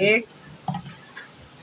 1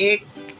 1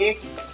1